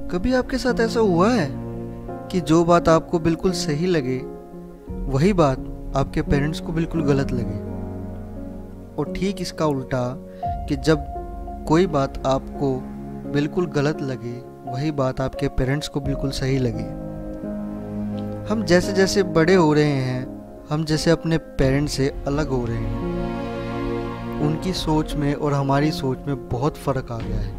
कभी आपके साथ ऐसा हुआ है कि जो बात आपको बिल्कुल सही लगे वही बात आपके पेरेंट्स को बिल्कुल गलत लगे, और ठीक इसका उल्टा कि जब कोई बात आपको बिल्कुल गलत लगे वही बात आपके पेरेंट्स को बिल्कुल सही लगे। हम जैसे जैसे बड़े हो रहे हैं, हम जैसे अपने पेरेंट्स से अलग हो रहे हैं, उनकी सोच में और हमारी सोच में बहुत फ़र्क आ गया है।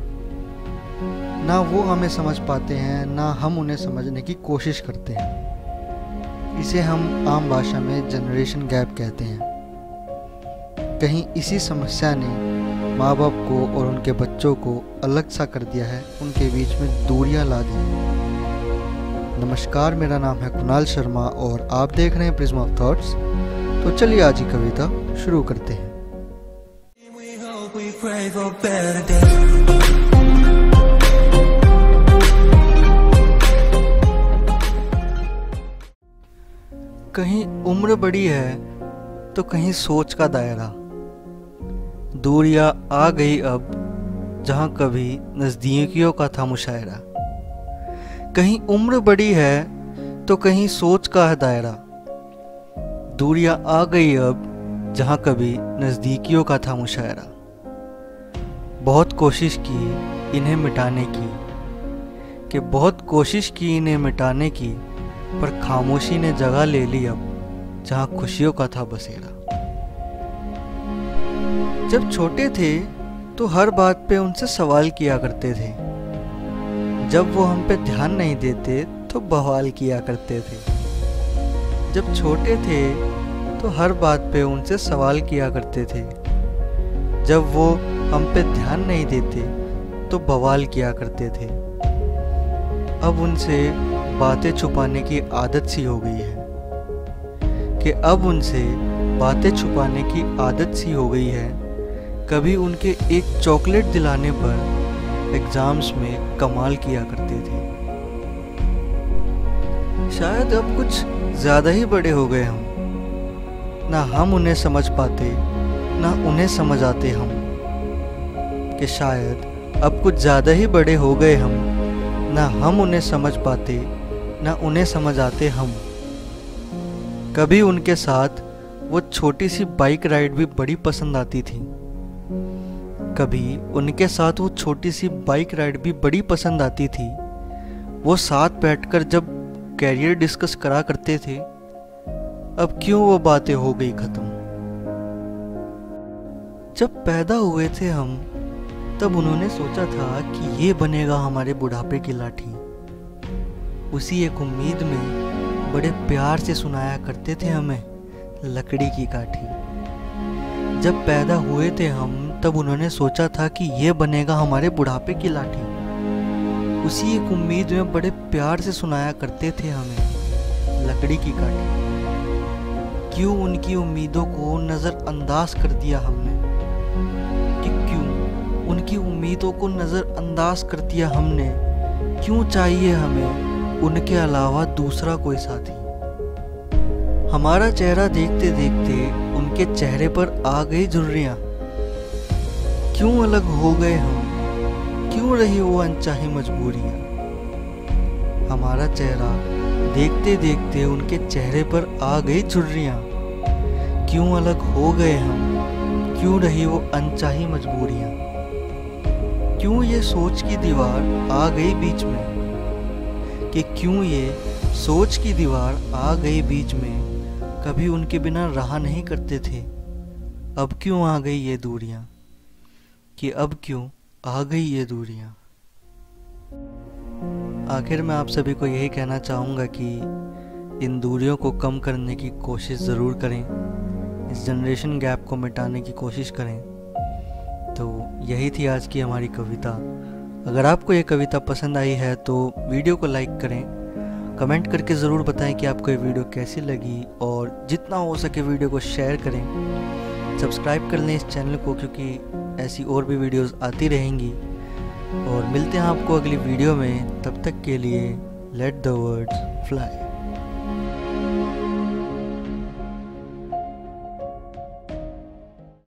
ना वो हमें समझ पाते हैं, ना हम उन्हें समझने की कोशिश करते हैं। इसे हम आम भाषा में जनरेशन गैप कहते हैं। कहीं इसी समस्या ने माँ बाप को और उनके बच्चों को अलग सा कर दिया है, उनके बीच में दूरियां ला दी हैं। नमस्कार, मेरा नाम है कुणाल शर्मा और आप देख रहे हैं प्रिज्म ऑफ थॉट्स। तो चलिए आज की कविता शुरू करते हैं। कहीं उम्र बड़ी है तो कहीं सोच का दायरा, दूरियां आ गई अब जहां कभी नज़दीकियों का था मुशायरा। कहीं उम्र बड़ी है तो कहीं सोच का है दायरा, दूरियां आ गई अब जहां कभी नज़दीकियों का था मुशायरा। बहुत कोशिश की इन्हें मिटाने की, बहुत कोशिश की इन्हें मिटाने की, पर खामोशी ने जगह ले ली अब जहां खुशियों का था बसेरा। जब छोटे थे तो हर बात पे उनसे सवाल किया करते थे, जब वो हम पे ध्यान नहीं देते तो बवाल किया करते थे। जब छोटे थे तो हर बात पे उनसे सवाल किया करते थे, जब वो हम पे ध्यान नहीं देते तो बवाल किया करते थे। अब उनसे बातें छुपाने की आदत सी हो गई है कि अब उनसे बातें छुपाने की आदत सी हो गई है। कभी उनके एक चॉकलेट दिलाने पर एग्जाम्स में कमाल किया करते थे। शायद अब कुछ ज़्यादा ही बड़े हो गए हम, ना हम उन्हें समझ पाते ना उन्हें समझ आते हम। कि शायद अब कुछ ज़्यादा ही बड़े हो गए हम, ना हम उन्हें समझ पाते ना उन्हें समझ आते हम। कभी उनके साथ वो छोटी सी बाइक राइड भी बड़ी पसंद आती थी, कभी उनके साथ वो छोटी सी बाइक राइड भी बड़ी पसंद आती थी। वो साथ बैठकर जब कैरियर डिस्कस करा करते थे, अब क्यों वो बातें हो गई खत्म। जब पैदा हुए थे हम तब उन्होंने सोचा था कि ये बनेगा हमारे बुढ़ापे की लाठी। उसी एक उम्मीद में बड़े प्यार से सुनाया करते थे हमें लकड़ी की काठी। जब पैदा हुए थे हम तब उन्होंने सोचा था कि ये बनेगा हमारे बुढ़ापे की लाठी। उसी एक उम्मीद में बड़े प्यार से सुनाया करते थे हमें लकड़ी की काठी। क्यों उनकी उम्मीदों को नज़रअंदाज कर दिया हमने, कि क्यों उनकी उम्मीदों को नज़रअंदाज कर दिया हमने। क्यों चाहिए हमें उनके अलावा दूसरा कोई साथी। हमारा चेहरा देखते देखते उनके चेहरे पर आ गई झुर्रियाँ। क्यों अलग हो गए हम, क्यों रही वो अनचाही मजबूरियाँ। हमारा चेहरा देखते देखते उनके चेहरे पर आ गई झुर्रियाँ। क्यों अलग हो गए हम, क्यों रही वो अनचाही मजबूरियाँ। क्यों ये सोच की दीवार आ गई बीच में, कि क्यों ये सोच की दीवार आ गई बीच में। कभी उनके बिना रहा नहीं करते थे, अब क्यों आ गई ये दूरियां, कि अब क्यों आ गई ये दूरियां। आखिर मैं आप सभी को यही कहना चाहूँगा कि इन दूरियों को कम करने की कोशिश ज़रूर करें, इस जनरेशन गैप को मिटाने की कोशिश करें। तो यही थी आज की हमारी कविता। अगर आपको ये कविता पसंद आई है तो वीडियो को लाइक करें, कमेंट करके ज़रूर बताएं कि आपको ये वीडियो कैसी लगी, और जितना हो सके वीडियो को शेयर करें। सब्सक्राइब कर लें इस चैनल को, क्योंकि ऐसी और भी वीडियोस आती रहेंगी। और मिलते हैं आपको अगली वीडियो में, तब तक के लिए लेट द वर्ड्स फ्लाई।